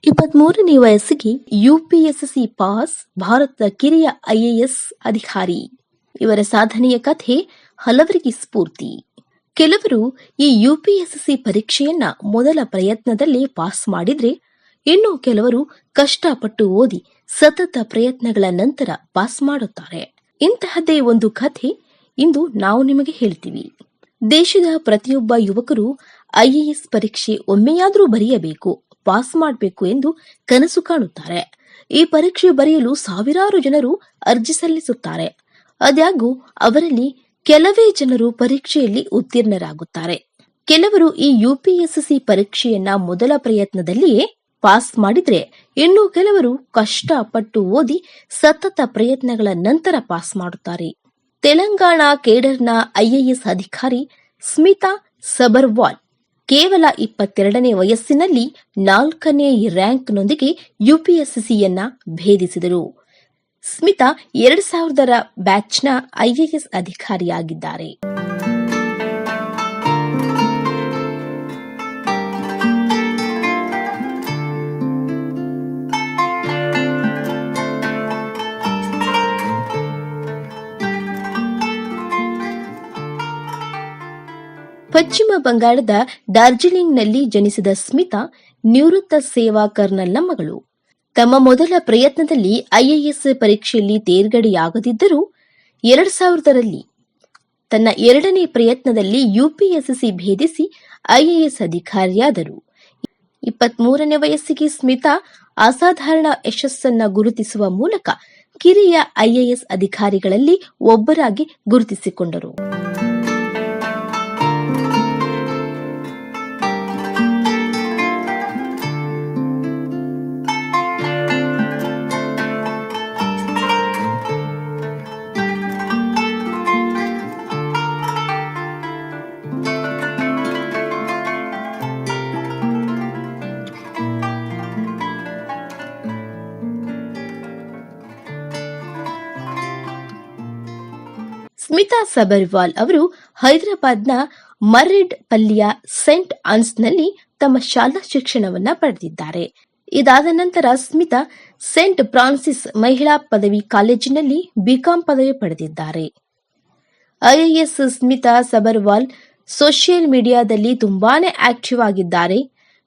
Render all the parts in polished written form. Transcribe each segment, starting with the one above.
23ನೇ ವಯಸ್ಸಿಗೆ UPSC pass ಭಾರತದ ಕಿರಿಯ ಐಎಎಸ್ ಅಧಿಕಾರಿ. ಇವರ ಸಾಧನೆಯ ಕಥೆ ಹಲವರಿಗೆ ಸ್ಫೂರ್ತಿ. ಕೆಲವರು ಈ ಯುಪಿಎಸ್ಸಿ ಪರೀಕ್ಷೆಯನ್ನ ಮೊದಲ ಪ್ರಯತ್ನದಲ್ಲೇ ಪಾಸ್ ಮಾಡಿದ್ರೆ, ಇನ್ನು ಕೆಲವರು ಕಷ್ಟಪಟ್ಟು ಓದಿ ಸತತ ಪ್ರಯತ್ನಗಳ ನಂತರ ಪಾಸ್ ಮಾಡುತ್ತಾರೆ. ಇಂತಹದ್ದೇ ಒಂದು ಕಥೆ ಇಂದು ನಾವು ನಿಮಗೆ ಹೇಳ್ತೀವಿ. ದೇಶದ ಪ್ರತಿಯೊಬ್ಬ ಯುವಕರು ಐಎಎಸ್ ಪರೀಕ್ಷೆ ಒಮ್ಮೆಯಾದರೂ ಬರೆಯಬೇಕು, ಪಾಸ್ ಮಾಡಬೇಕು ಎಂದು ಕನಸು ಕಾಣುತ್ತಾರೆ. ಈ ಪರೀಕ್ಷೆ ಬರೆಯಲು ಸಾವಿರಾರು ಜನರು ಅರ್ಜಿ ಸಲ್ಲಿಸುತ್ತಾರೆ. ಆದಾಗ್ಯೂ ಅವರಲ್ಲಿ ಕೆಲವೇ ಜನರು ಪರೀಕ್ಷೆಯಲ್ಲಿ ಉತ್ತೀರ್ಣರಾಗುತ್ತಾರೆ. ಕೆಲವರು ಈ ಯುಪಿಎಸ್ಸಿ ಪರೀಕ್ಷೆಯನ್ನ ಮೊದಲ ಪ್ರಯತ್ನದಲ್ಲಿಯೇ ಪಾಸ್ ಮಾಡಿದ್ರೆ, ಇನ್ನು ಕೆಲವರು ಕಷ್ಟಪಟ್ಟು ಓದಿ ಸತತ ಪ್ರಯತ್ನಗಳ ನಂತರ ಪಾಸ್ ಮಾಡುತ್ತಾರೆ. ತೆಲಂಗಾಣ ಕೇಡರ್ನ ಐಎಎಸ್ ಅಧಿಕಾರಿ ಸ್ಮಿತಾ ಸಬರ್ವಾಲ್ ಕೇವಲ 22ನೇ ವಯಸ್ಸಿನಲ್ಲಿ 4ನೇ ರ್ಯಾಂಕ್ನೊಂದಿಗೆ ಯುಪಿಎಸ್ಸಿಯನ್ನ ಭೇದಿಸಿದರು. ಸ್ಮಿತಾ 2000ರ ಬ್ಯಾಚ್ನ ಐಎಎಸ್ ಅಧಿಕಾರಿಯಾಗಿದ್ದಾರೆ. ಪಶ್ಚಿಮ ಬಂಗಾಳದ ಡಾರ್ಜಿಲಿಂಗ್ನಲ್ಲಿ ಜನಿಸಿದ ಸ್ಮಿತಾ ನಿವೃತ್ತ ಸೇವಾ ಕರ್ನಲ್ನ ಮಗಳು. ತಮ್ಮ ಮೊದಲ ಪ್ರಯತ್ನದಲ್ಲಿ ಐಎಎಸ್ ಪರೀಕ್ಷೆಯಲ್ಲಿ ತೇರ್ಗಡೆಯಾಗದಿದ್ದರೂ 2000ರಲ್ಲಿ ತನ್ನ 2ನೇ ಪ್ರಯತ್ನದಲ್ಲಿ ಯುಪಿಎಸ್ಸಿ ಭೇದಿಸಿ ಐಎಎಸ್ ಅಧಿಕಾರಿಯಾದರು. 23ನೇ ವಯಸ್ಸಿಗೆ ಸ್ಮಿತಾ ಅಸಾಧಾರಣ ಯಶಸ್ಸನ್ನ ಗುರುತಿಸುವ ಮೂಲಕ ಕಿರಿಯ ಐಎಎಸ್ ಅಧಿಕಾರಿಗಳಲ್ಲಿ ಒಬ್ಬರಾಗಿ ಗುರುತಿಸಿಕೊಂಡರು. ಸ್ಮಿತಾ ಸಬರ್ವಾಲ್ ಅವರು ಹೈದರಾಬಾದ್ನ ಮರ್ರೆಡ್ ಪಲ್ಲಿಯ ಸೆಂಟ್ ಆನ್ಸ್ನಲ್ಲಿ ತಮ್ಮ ಶಾಲಾ ಶಿಕ್ಷಣವನ್ನ ಪಡೆದಿದ್ದಾರೆ. ಇದಾದ ನಂತರ ಸ್ಮಿತಾ ಸೆಂಟ್ ಫ್ರಾನ್ಸಿಸ್ ಮಹಿಳಾ ಪದವಿ ಕಾಲೇಜಿನಲ್ಲಿ ಬಿಕಾಂ ಪದವಿ ಪಡೆದಿದ್ದಾರೆ. ಐಎಎಸ್ ಸ್ಮಿತಾ ಸಬರ್ವಾಲ್ ಸೋಷಿಯಲ್ ಮೀಡಿಯಾದಲ್ಲಿ ತುಂಬಾನೇ ಆಕ್ಟಿವ್ ಆಗಿದ್ದಾರೆ.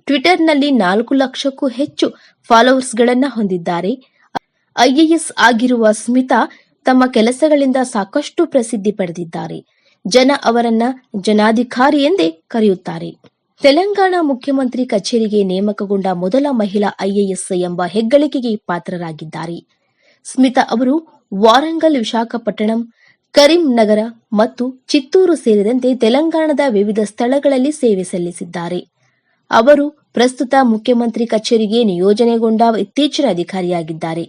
ಟ್ವಿಟರ್ನಲ್ಲಿ 4 ಲಕ್ಷಕ್ಕೂ ಹೆಚ್ಚು ಫಾಲೋವರ್ಸ್ಗಳನ್ನು ಹೊಂದಿದ್ದಾರೆ. ಐಎಎಸ್ ಆಗಿರುವ ಸ್ಮಿತಾ ತಮ್ಮ ಕೆಲಸಗಳಿಂದ ಸಾಕಷ್ಟು ಪ್ರಸಿದ್ಧಿ ಪಡೆದಿದ್ದಾರೆ. ಜನ ಅವರನ್ನ ಜನಾಧಿಕಾರಿ ಎಂದೇ ಕರೆಯುತ್ತಾರೆ. ತೆಲಂಗಾಣ ಮುಖ್ಯಮಂತ್ರಿ ಕಚೇರಿಗೆ ನೇಮಕಗೊಂಡ ಮೊದಲ ಮಹಿಳಾ ಐಎಎಸ್ ಎಂಬ ಹೆಗ್ಗಳಿಕೆಗೆ ಪಾತ್ರರಾಗಿದ್ದಾರೆ. ಸ್ಮಿತಾ ಅವರು ವಾರಂಗಲ್, ವಿಶಾಖಪಟ್ಟಣಂ, ಕರೀಂನಗರ ಮತ್ತು ಚಿತ್ತೂರು ಸೇರಿದಂತೆ ತೆಲಂಗಾಣದ ವಿವಿಧ ಸ್ಥಳಗಳಲ್ಲಿ ಸೇವೆ ಸಲ್ಲಿಸಿದ್ದಾರೆ. ಅವರು ಪ್ರಸ್ತುತ ಮುಖ್ಯಮಂತ್ರಿ ಕಚೇರಿಗೆ ನಿಯೋಜನೆಗೊಂಡ ಇತ್ತೀಚಿನ ಅಧಿಕಾರಿಯಾಗಿದ್ದಾರೆ.